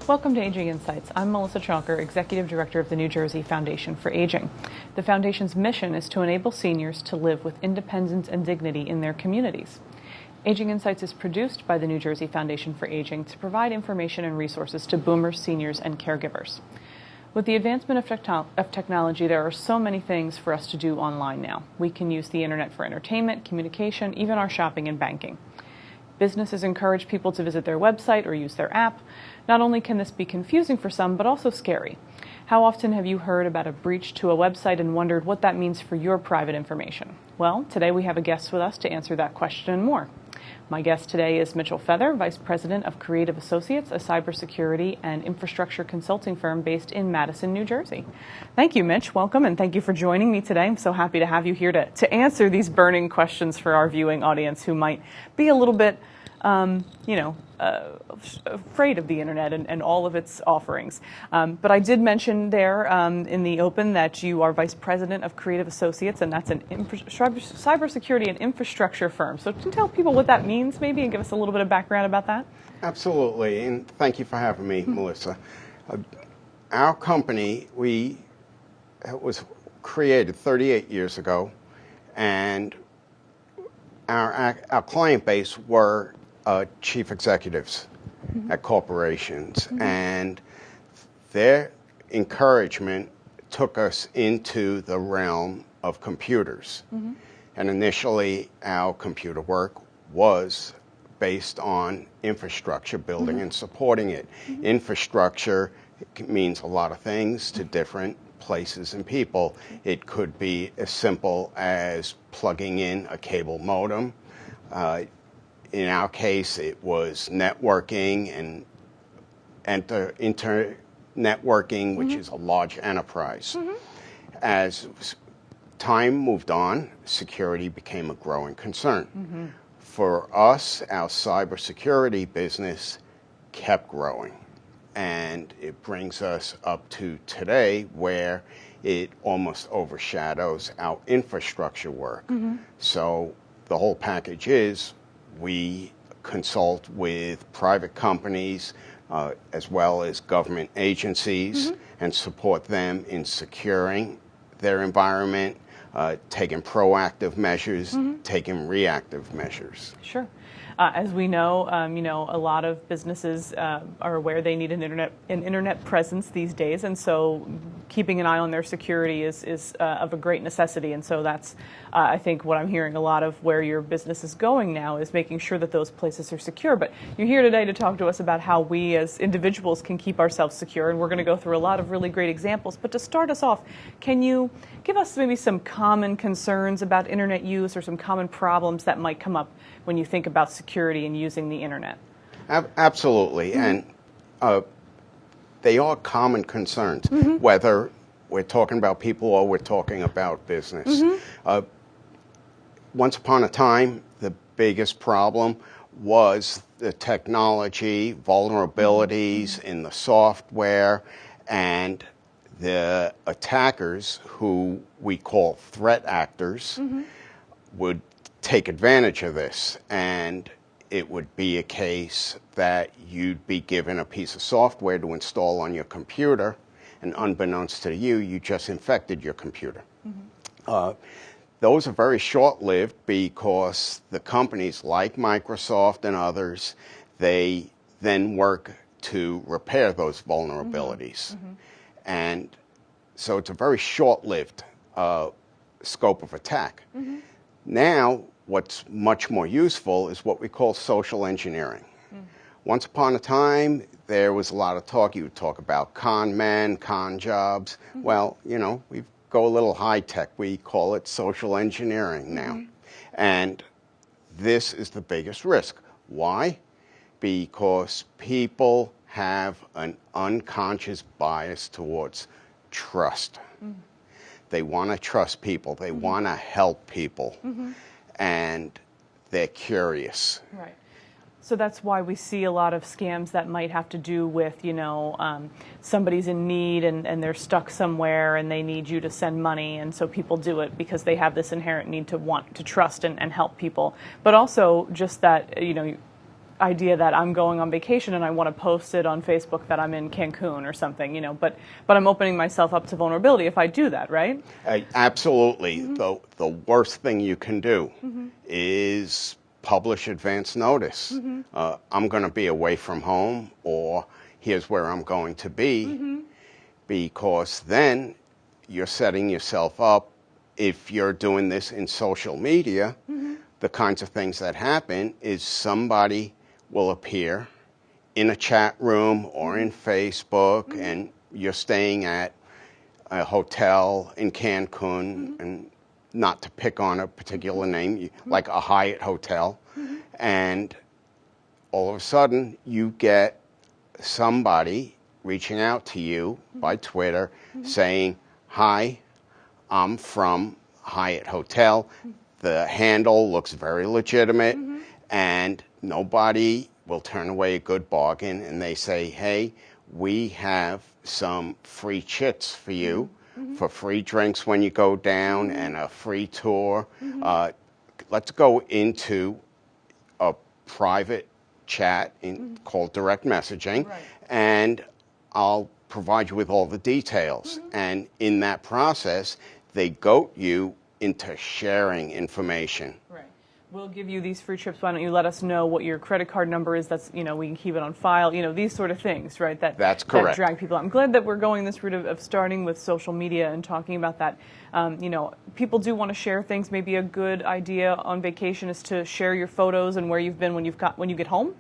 Welcome to Aging Insights. I'm Melissa Chalker, Executive Director of the New Jersey Foundation for Aging. The Foundation's mission is to enable seniors to live with independence and dignity in their communities. Aging Insights is produced by the New Jersey Foundation for Aging to provide information and resources to boomers, seniors, and caregivers. With the advancement of technology, there are so many things for us to do online now. We can use the internet for entertainment, communication, even our shopping and banking. Businesses encourage people to visit their website or use their app. Not only can this be confusing for some, but also scary. How often have you heard about a breach to a website and wondered what that means for your private information? Well, today we have a guest with us to answer that question and more. My guest today is Mitch, Vice President of Creative Associates, a cybersecurity and infrastructure consulting firm based in Madison, New Jersey. Thank you, Mitch. Welcome, and thank you for joining me today. I'm so happy to have you here to answer these burning questions for our viewing audience who might be a little bit afraid of the internet and all of its offerings. But I did mention there in the open that you are Vice President of Creative Associates, and that's an cybersecurity and infrastructure firm. So can you tell people what that means maybe and give us a little bit of background about that? Absolutely, and thank you for having me, Melissa. Our company, was created 38 years ago, and our client base were chief executives at corporations, and their encouragement took us into the realm of computers. And initially, our computer work was based on infrastructure, building and supporting it. Infrastructure means a lot of things to different places and people. It could be as simple as plugging in a cable modem. In our case, it was networking and networking, which is a large enterprise. As time moved on, security became a growing concern. For us, our cybersecurity business kept growing, and it brings us up to today where it almost overshadows our infrastructure work. So the whole package is we consult with private companies as well as government agencies and support them in securing their environment, taking proactive measures, taking reactive measures. Sure. As we know, a lot of businesses are aware they need an internet presence these days, and so keeping an eye on their security is of a great necessity. And so that's, I think, what I'm hearing a lot of where your business is going now is making sure that those places are secure. But you're here today to talk to us about how we as individuals can keep ourselves secure, and we're going to go through a lot of really great examples. But to start us off, can you give us maybe some common concerns about internet use or some common problems that might come up when you think about security and using the internet? Absolutely, and they are common concerns, whether we're talking about people or we're talking about business. Once upon a time, the biggest problem was the technology, vulnerabilities in the software, and the attackers, who we call threat actors, would take advantage of this, and it would be a case that you'd be given a piece of software to install on your computer, and unbeknownst to you, you just infected your computer. Those are very short-lived because the companies like Microsoft and others, they then work to repair those vulnerabilities. And so it's a very short-lived scope of attack. Now, what's much more useful is what we call social engineering. Once upon a time, there was a lot of talk. You would talk about con men, con jobs. Well, we go a little high-tech. We call it social engineering now. And this is the biggest risk. Why? Because people have an unconscious bias towards trust. They want to trust people. They want to help people. And they're curious. Right. So that's why we see a lot of scams that might have to do with, somebody's in need and they're stuck somewhere and they need you to send money, and so people do it because they have this inherent need to want to trust and help people. But also just that, idea that I'm going on vacation and I want to post it on Facebook that I'm in Cancun or something, you know, but I'm opening myself up to vulnerability if I do that, right? Absolutely. The worst thing you can do is publish advance notice. I'm going to be away from home, or here's where I'm going to be, because then you're setting yourself up. If you're doing this in social media, the kinds of things that happen is somebody will appear in a chat room or in Facebook, and you're staying at a hotel in Cancun, and not to pick on a particular name, like a Hyatt hotel, and all of a sudden you get somebody reaching out to you by Twitter saying, "Hi, I'm from Hyatt Hotel. The handle looks very legitimate," and nobody will turn away a good bargain, and they say, "Hey, we have some free chits for you, for free drinks when you go down and a free tour. Let's go into a private chat called direct messaging, and I'll provide you with all the details." And in that process, they goat you into sharing information. Right. We'll give you these free trips. Why don't you let us know what your credit card number is? That's, you know, we can keep it on file. You know, these sort of things, right? That's correct. That drag people out. I'm glad that we're going this route of starting with social media and talking about that. You know, people do want to share things. Maybe a good idea on vacation is to share your photos and where you've been when you get home.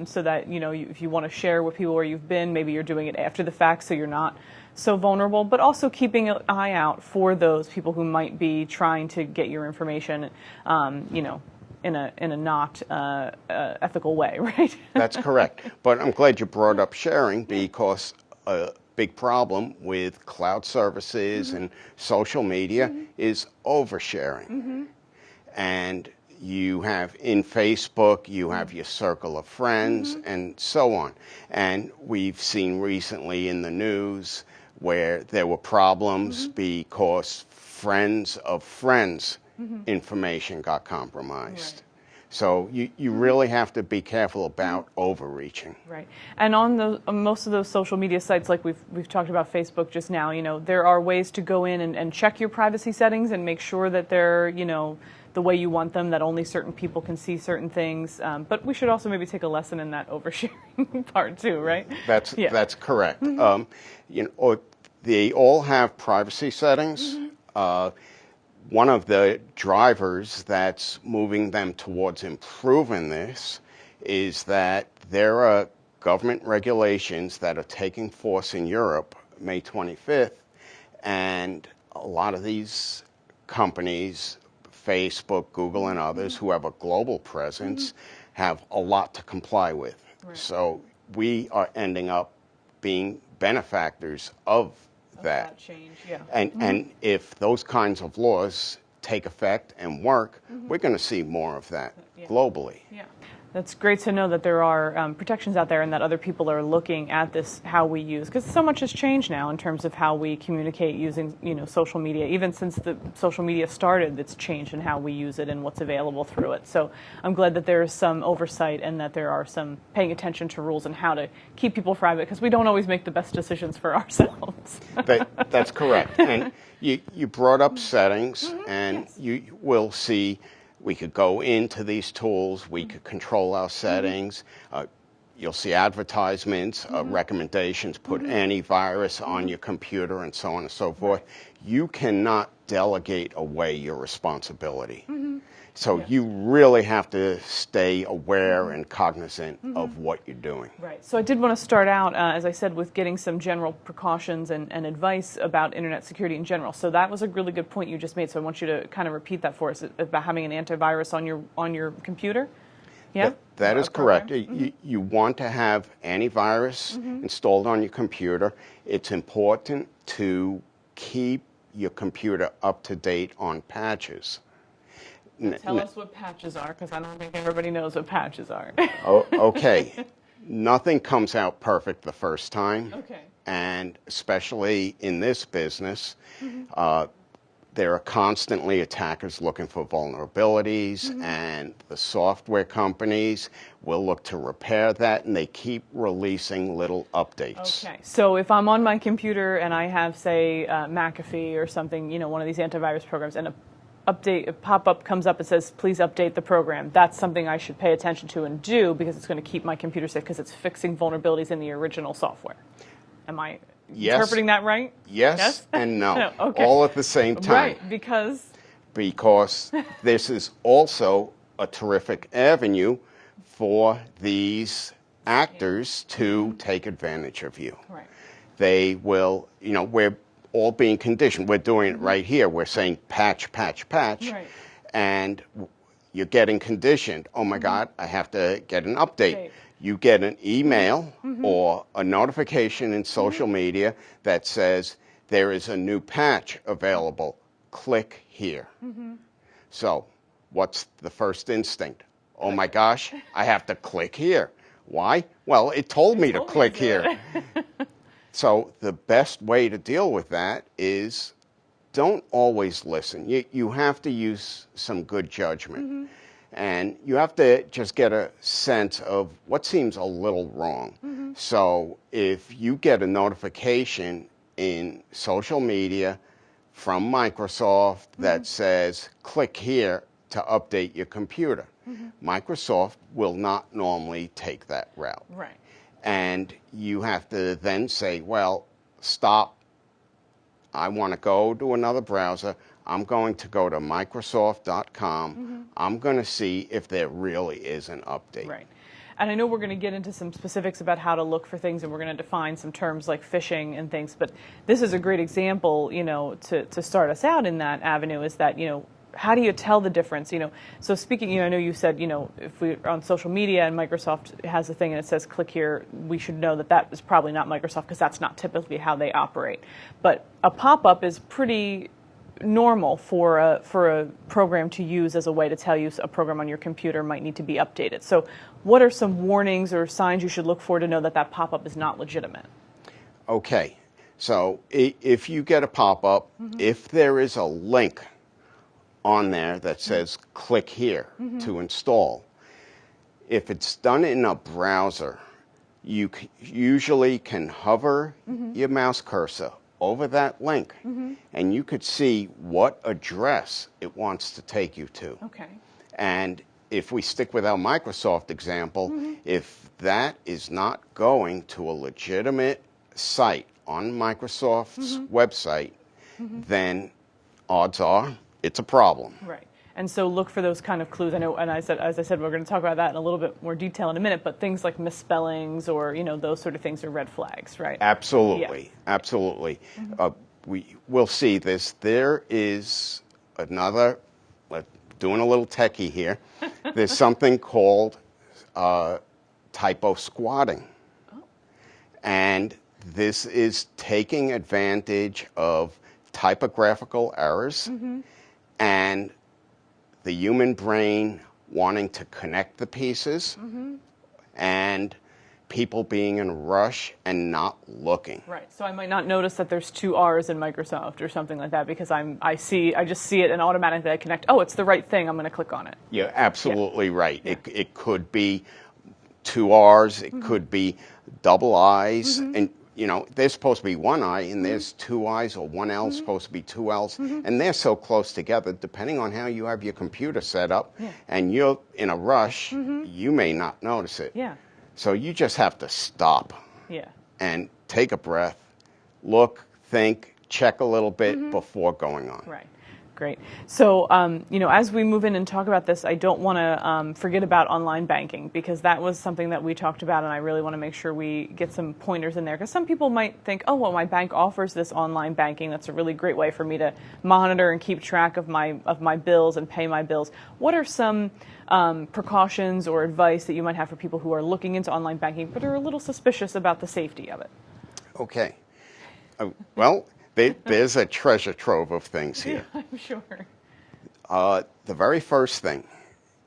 So that, you know, if you want to share with people where you've been, maybe you're doing it after the fact so you're not so vulnerable, but also keeping an eye out for those people who might be trying to get your information, you know, in a not ethical way, right? That's correct. But I'm glad you brought up sharing, because a big problem with cloud services and social media is oversharing. And you have in Facebook, you have your circle of friends and so on. And we've seen recently in the news where there were problems because friends of friends information got compromised. So you really have to be careful about overreaching. Right. And on most of those social media sites, like we've talked about Facebook just now, you know, there are ways to go in and check your privacy settings and make sure that they're, you know, the way you want them, that only certain people can see certain things. But we should also maybe take a lesson in that oversharing part too, right? That's correct. You know, they all have privacy settings. One of the drivers that's moving them towards improving this is that there are government regulations that are taking force in Europe May 25th, and a lot of these companies, Facebook, Google, and others who have a global presence have a lot to comply with. So we are ending up being benefactors of that change, and if those kinds of laws take effect and work, we're going to see more of that globally. Yeah. That's great to know that there are protections out there and that other people are looking at this, how we use, because so much has changed now in terms of how we communicate using, you know, social media. Even since the social media started, it's changed in how we use it and what's available through it. So I'm glad that there is some oversight and that there are some paying attention to rules and how to keep people private, because we don't always make the best decisions for ourselves. That's correct. And you brought up settings, and you will see. We could go into these tools, we could control our settings. You'll see advertisements, recommendations, put antivirus on your computer, and so on and so forth. You cannot delegate away your responsibility. So you really have to stay aware and cognizant of what you're doing. Right. So I did want to start out, as I said, with getting some general precautions and advice about internet security in general. So that was a really good point you just made. So I want you to kind of repeat that for us about having an antivirus on your computer. Yeah. That is correct. You want to have antivirus installed on your computer. It's important to keep your computer up to date on patches. Tell us what patches are, because I don't think everybody knows what patches are. Okay. Nothing comes out perfect the first time. Okay. And especially in this business, there are constantly attackers looking for vulnerabilities, and the software companies will look to repair that, and they keep releasing little updates. Okay, so if I'm on my computer and I have, say, McAfee or something, one of these antivirus programs, and a pop-up comes up and says, please update the program, that's something I should pay attention to and do because it's going to keep my computer safe because it's fixing vulnerabilities in the original software. Am I interpreting that right? Yes and no. No, okay. All at the same time. Right, because this is also a terrific avenue for these actors to take advantage of you. Right. They will, we're all being conditioned. We're doing it right here. We're saying patch, patch, patch. Right. And you're getting conditioned. Oh my God, I have to get an update. Right. You get an email or a notification in social media that says there is a new patch available. Click here. So what's the first instinct? Oh my gosh, I have to click here. Why? Well, it told me to click here. So the best way to deal with that is don't always listen. You have to use some good judgment. And you have to just get a sense of what seems a little wrong. So if you get a notification in social media from Microsoft that says, click here to update your computer, Microsoft will not normally take that route. Right. And you have to then say, well, stop. I want to go to another browser. I'm going to go to Microsoft.com. I'm going to see if there really is an update. Right. And I know we're going to get into some specifics about how to look for things, and we're going to define some terms like phishing and things, but this is a great example, to start us out in that avenue is that, how do you tell the difference? So speaking, I know you said, if we're on social media and Microsoft has a thing and it says click here, we should know that that is probably not Microsoft because that's not typically how they operate. But a pop-up is pretty normal for a program to use as a way to tell you a program on your computer might need to be updated. So what are some warnings or signs you should look for to know that that pop-up is not legitimate? Okay, so if you get a pop-up, if there is a link on there that says click here to install, if it's done in a browser, you usually can hover your mouse cursor over that link, and you could see what address it wants to take you to. Okay. And if we stick with our Microsoft example, if that is not going to a legitimate site on Microsoft's website, then odds are it's a problem. Right. And so look for those kind of clues. I know, and as I said, we're going to talk about that in a little bit more detail in a minute, but things like misspellings or, those sort of things are red flags, right? Absolutely. Yeah. Absolutely. We'll see this. There is another, doing a little techie here, there's something called typo squatting. Oh. And this is taking advantage of typographical errors and the human brain wanting to connect the pieces and people being in a rush and not looking. Right. So I might not notice that there's two R's in Microsoft or something like that because I just see it and automatically I connect, oh, it's the right thing, I'm going to click on it. You're absolutely right. Yeah. It could be two R's, it could be double I's, and there's supposed to be one I and there's two I's, or one L is supposed to be two L's, and they're so close together, depending on how you have your computer set up, and you're in a rush, you may not notice it. Yeah. So you just have to stop and take a breath, look, think, check a little bit before going on. Right. Great. So, as we move in and talk about this, I don't want to forget about online banking because that was something that we talked about, and I really want to make sure we get some pointers in there because some people might think, oh, well, my bank offers this online banking. That's a really great way for me to monitor and keep track of my bills and pay my bills. What are some precautions or advice that you might have for people who are looking into online banking but are a little suspicious about the safety of it? Okay. Well, there's a treasure trove of things here. Yeah, I'm sure. The very first thing,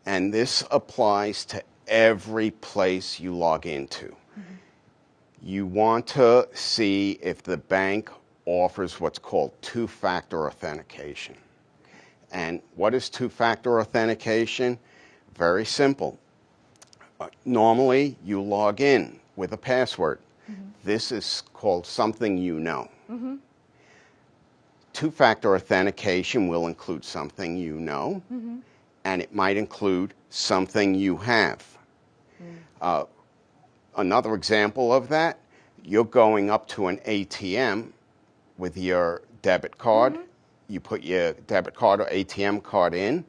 and this applies to every place you log into, you want to see if the bank offers what's called two-factor authentication. And what is two-factor authentication? Very simple. Normally, you log in with a password. This is called something you know. Two-factor authentication will include something you know, and it might include something you have. Another example of that, you're going up to an ATM with your debit card. You put your debit card or ATM card in,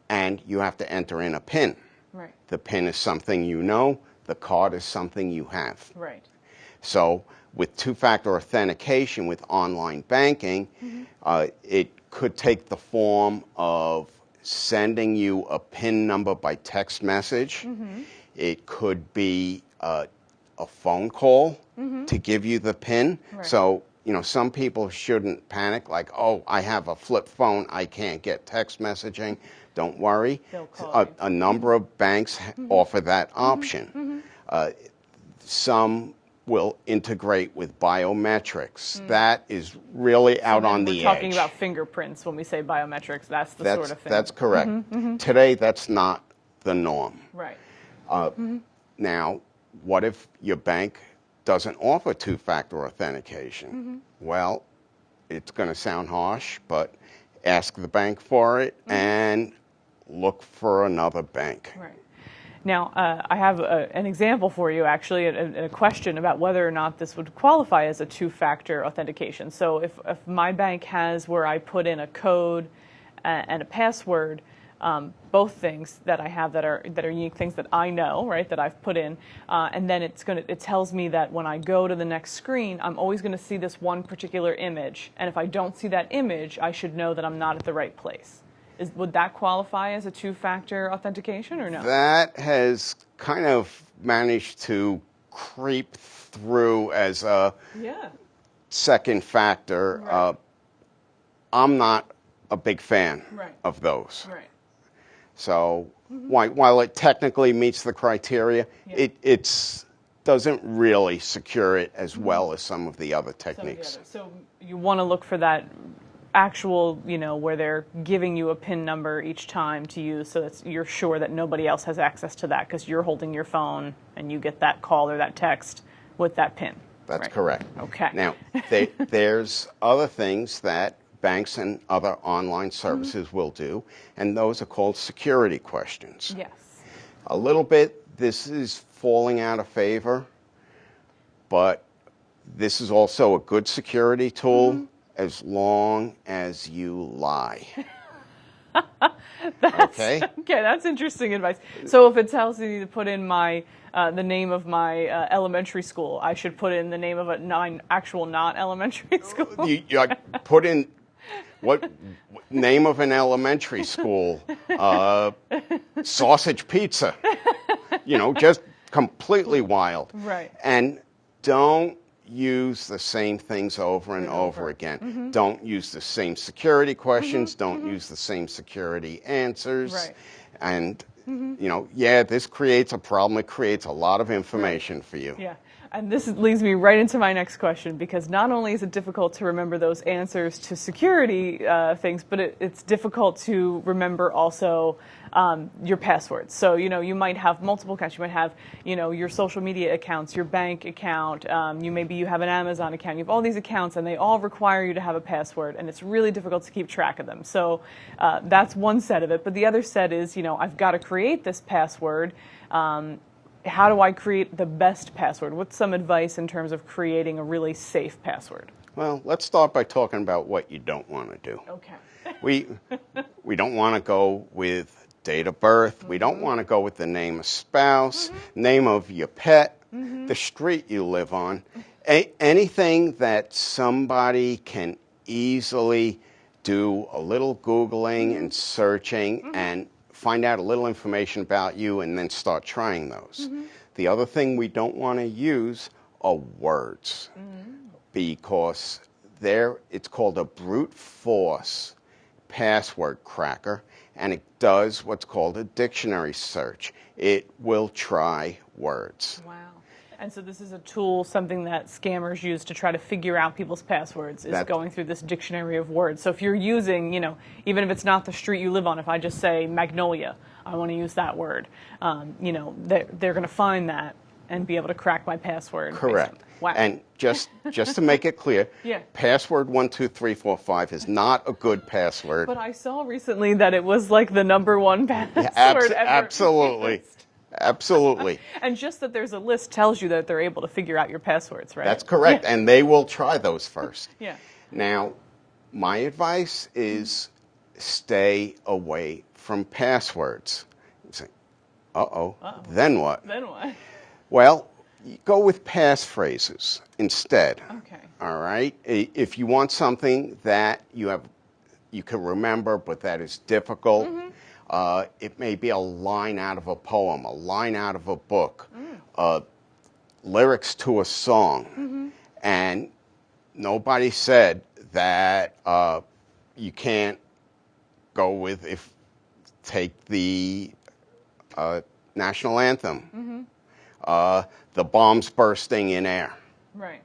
and you have to enter in a PIN. Right. The PIN is something you know. The card is something you have. Right. So with two-factor authentication with online banking, it could take the form of sending you a PIN number by text message. It could be a phone call to give you the PIN. Right. So, you know, some people shouldn't panic like, oh, I have a flip phone, I can't get text messaging. Don't worry. They'll call you. A number of banks offer that option. Some will integrate with biometrics. That is really out on the edge. We're talking about fingerprints when we say biometrics. That's the sort of thing. That's correct. Today, that's not the norm. Right. Now, what if your bank doesn't offer two-factor authentication? Well, it's going to sound harsh, but ask the bank for it and look for another bank. Right. Now, I have an example for you, actually, a question about whether or not this would qualify as a two-factor authentication. So if my bank has where I put in a code and a password, both things that I have that are unique things that I know, right, that I've put in, and then it tells me that when I go to the next screen, I'm always going to see this one particular image, and if I don't see that image, I should know that I'm not at the right place. Would that qualify as a two-factor authentication or no? That has kind of managed to creep through as a second factor. Right. I'm not a big fan of those. Right. So while it technically meets the criteria, it doesn't really secure it as well as some of the other techniques. So you want to look for that actual, you know, where they're giving you a PIN number each time to use, so that you're sure that nobody else has access to that because you're holding your phone and you get that call or that text with that PIN. That's correct. Okay. Now, there's other things that banks and other online services will do, and those are called security questions. Yes. A little bit, this is falling out of favor, but this is also a good security tool. As long as you lie. Okay, that's interesting advice. So if it tells me to put in my the name of my elementary school, I should put in the name of a actual not elementary school? You put in what name of an elementary school? Sausage pizza. You know, just completely wild. Right. And don't use the same things over and over again. Don't use the same security questions. Don't use the same security answers. Right. And, you know, this creates a problem. It creates a lot of information for you. Yeah. And this leads me right into my next question, because not only is it difficult to remember those answers to security things, but it's difficult to remember also your passwords. So, you know, you might have multiple accounts. You might have, you know, your social media accounts, your bank account, maybe you have an Amazon account. You have all these accounts, and they all require you to have a password, and it's really difficult to keep track of them. So that's one set of it. But the other set is, you know, I've got to create this password. How do I create the best password? What's some advice in terms of creating a really safe password? Well, let's start by talking about what you don't want to do. Okay. We don't want to go with date of birth. We don't want to go with the name of spouse, name of your pet, the street you live on. Anything that somebody can easily do a little Googling and searching and find out a little information about you and then start trying those. The other thing we don't want to use are words, because it's called a brute force password cracker, and it does what's called a dictionary search. It will try words. Wow. And so this is a tool, something that scammers use to try to figure out people's passwords, is going through this dictionary of words. So if you're using, you know, even if it's not the street you live on, if I just say Magnolia, I want to use that word, you know, they're going to find that and be able to crack my password. Correct. Wow. And just to make it clear, yeah. password 12345 is not a good password. But I saw recently that it was like the #1 password ever. Absolutely. Absolutely. And just that there's a list tells you that they're able to figure out your passwords, right? That's correct. Yeah. And they will try those first. Yeah. Now, my advice is stay away from passwords. You say, uh-oh, then what? Then what? Well, you go with passphrases instead. Okay. All right? If you want something that you can remember, but that is difficult, it may be a line out of a poem, a line out of a book, lyrics to a song. And nobody said that you can't go with, take the national anthem, the bombs bursting in air. Right.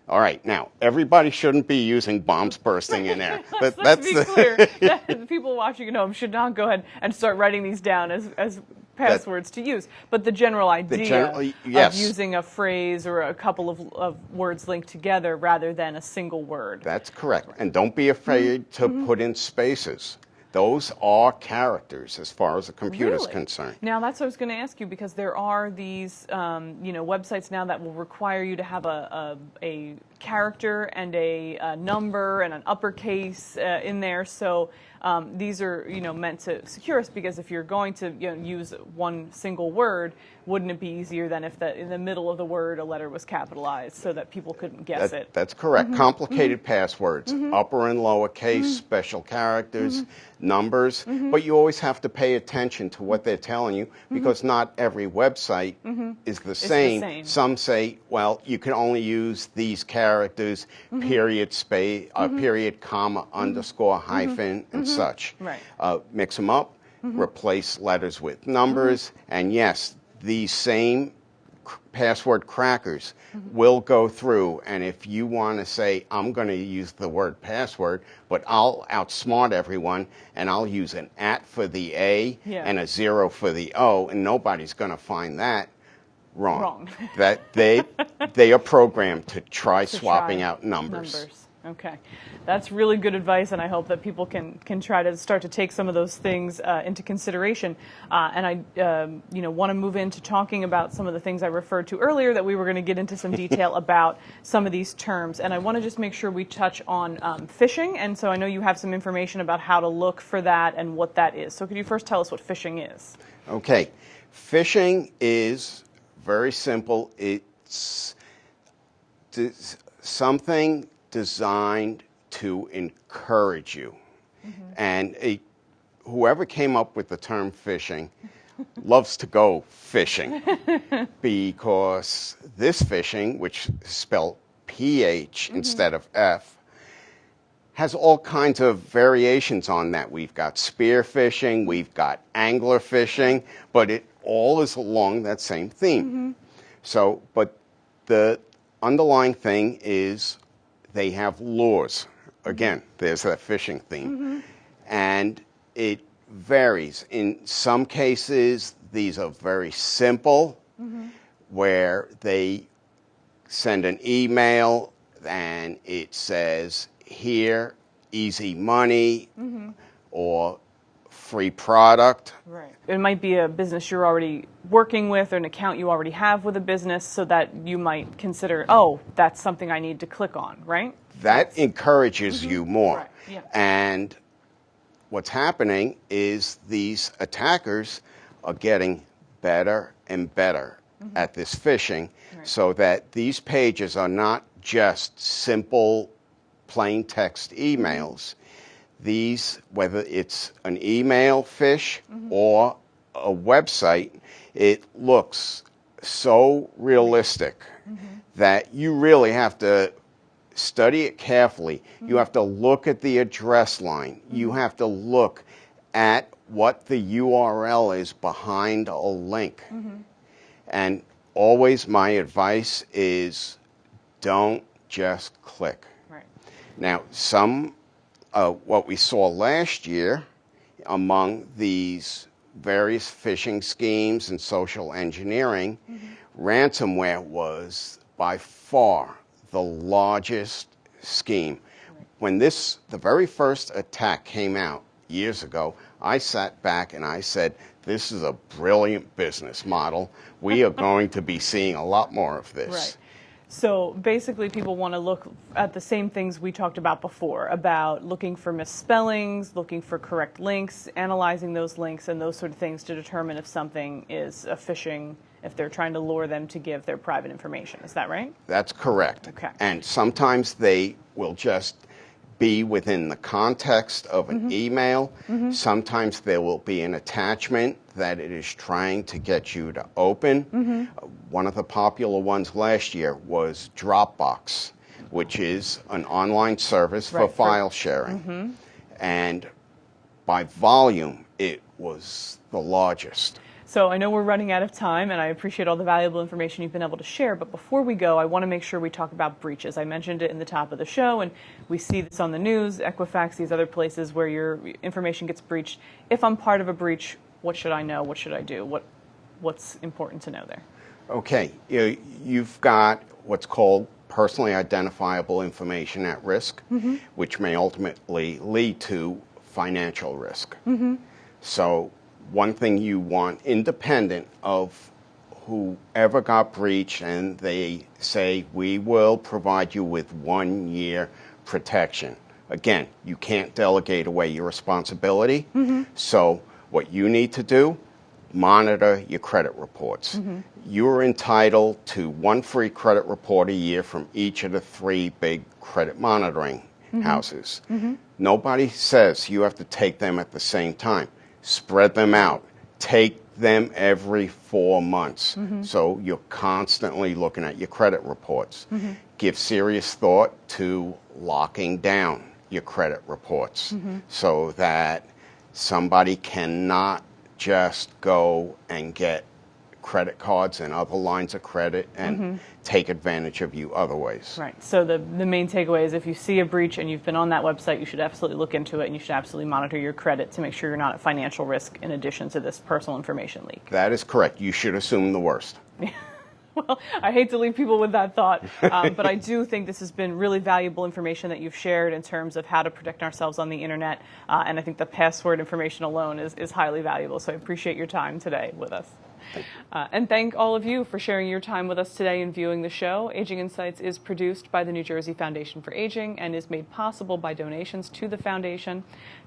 All right, now, everybody shouldn't be using bombs bursting in air. Let's be clear. That people watching at home should not go ahead and start writing these down as passwords to use. But the general idea of using a phrase or a couple of words linked together rather than a single word. That's correct. And don't be afraid to put in spaces. Those are characters as far as a computer is concerned. Now, that's what I was going to ask you, because there are these you know, websites now that will require you to have a character and a number and an uppercase in there. So these are, you know, meant to secure us, because if you're going to, you know, use one single word, wouldn't it be easier than if in the middle of the word a letter was capitalized so that people couldn't guess it? That's correct. Complicated passwords, upper and lower case, special characters, numbers, but you always have to pay attention to what they're telling you, because not every website is the same. Some say, well, you can only use these characters, period, space, period, comma, underscore, hyphen, and such. Right. Mix them up, replace letters with numbers, and yes, these same password crackers will go through, and if you want to say, I'm going to use the word password, but I'll outsmart everyone, and I'll use an @ for the A and a 0 for the O, and nobody's going to find that. Wrong. That they are programmed to try swapping out numbers. Okay, that's really good advice, and I hope that people can try to start to take some of those things into consideration. And I, you know, want to move into talking about some of the things I referred to earlier that we were going to get into some detail about some of these terms. And I want to just make sure we touch on phishing. And so I know you have some information about how to look for that and what that is. So could you first tell us what phishing is? Okay, phishing is very simple. It's something designed to encourage you. And whoever came up with the term phishing loves to go fishing, because this phishing, which is spelled PH instead of F, has all kinds of variations on that. We've got spear phishing, we've got angler phishing, but it all is along that same theme. So, but the underlying thing is they have laws. Again, there's that phishing theme. And it varies. In some cases, these are very simple, where they send an email and it says, here, easy money, or free product. Right. It might be a business you're already working with, or an account you already have with a business, so that you might consider, oh, that's something I need to click on, right? That encourages you more. Right. Yeah. And what's happening is these attackers are getting better and better at this phishing, so that these pages are not just simple plain text emails. These, whether it's an email phish or a website, it looks so realistic that you really have to study it carefully. You have to look at the address line. You have to look at what the URL is behind a link. And always my advice is don't just click. Right. Now, what we saw last year among these various phishing schemes and social engineering, ransomware was by far the largest scheme. Right. When the very first attack came out years ago, I sat back and I said, this is a brilliant business model. We are going to be seeing a lot more of this. Right. So basically people want to look at the same things we talked about before, about looking for misspellings, looking for correct links, analyzing those links and those sort of things to determine if something is a phishing, if they're trying to lure them to give their private information. Is that right? That's correct. Okay. And sometimes they will just be within the context of an email. Sometimes there will be an attachment that it is trying to get you to open. One of the popular ones last year was Dropbox, which is an online service for file sharing. And by volume, it was the largest. So I know we're running out of time, and I appreciate all the valuable information you've been able to share, but before we go, I want to make sure we talk about breaches. I mentioned it in the top of the show, and we see this on the news, Equifax, these other places where your information gets breached. If I'm part of a breach, what should I know? What should I do? What's important to know there? Okay, you've got what's called personally identifiable information at risk, which may ultimately lead to financial risk. So one thing you want, independent of whoever got breached, and they say, we will provide you with 1 year protection. Again, you can't delegate away your responsibility. So what you need to do, monitor your credit reports. You're entitled to 1 free credit report a year from each of the 3 big credit monitoring houses. Nobody says you have to take them at the same time. Spread them out. Take them every 4 months. So you're constantly looking at your credit reports. Give serious thought to locking down your credit reports so that somebody cannot just go and get credit cards and other lines of credit and take advantage of you other ways. Right. So the main takeaway is if you see a breach and you've been on that website, you should absolutely look into it, and you should absolutely monitor your credit to make sure you're not at financial risk in addition to this personal information leak. That is correct. You should assume the worst. Well, I hate to leave people with that thought, but I do think this has been really valuable information that you've shared in terms of how to protect ourselves on the internet, and I think the password information alone is highly valuable, so I appreciate your time today with us. And thank all of you for sharing your time with us today and viewing the show. Aging Insights is produced by the New Jersey Foundation for Aging and is made possible by donations to the foundation.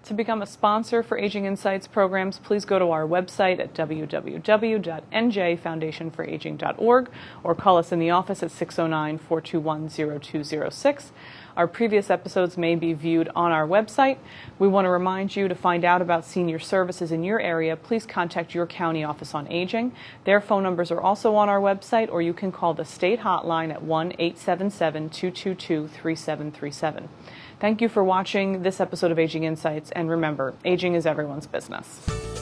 To become a sponsor for Aging Insights programs, please go to our website at www.njfoundationforaging.org or call us in the office at 609-421-0206. Our previous episodes may be viewed on our website. We want to remind you to find out about senior services in your area, please contact your county office on aging. Their phone numbers are also on our website, or you can call the state hotline at 1-877-222-3737. Thank you for watching this episode of Aging Insights, and remember, aging is everyone's business.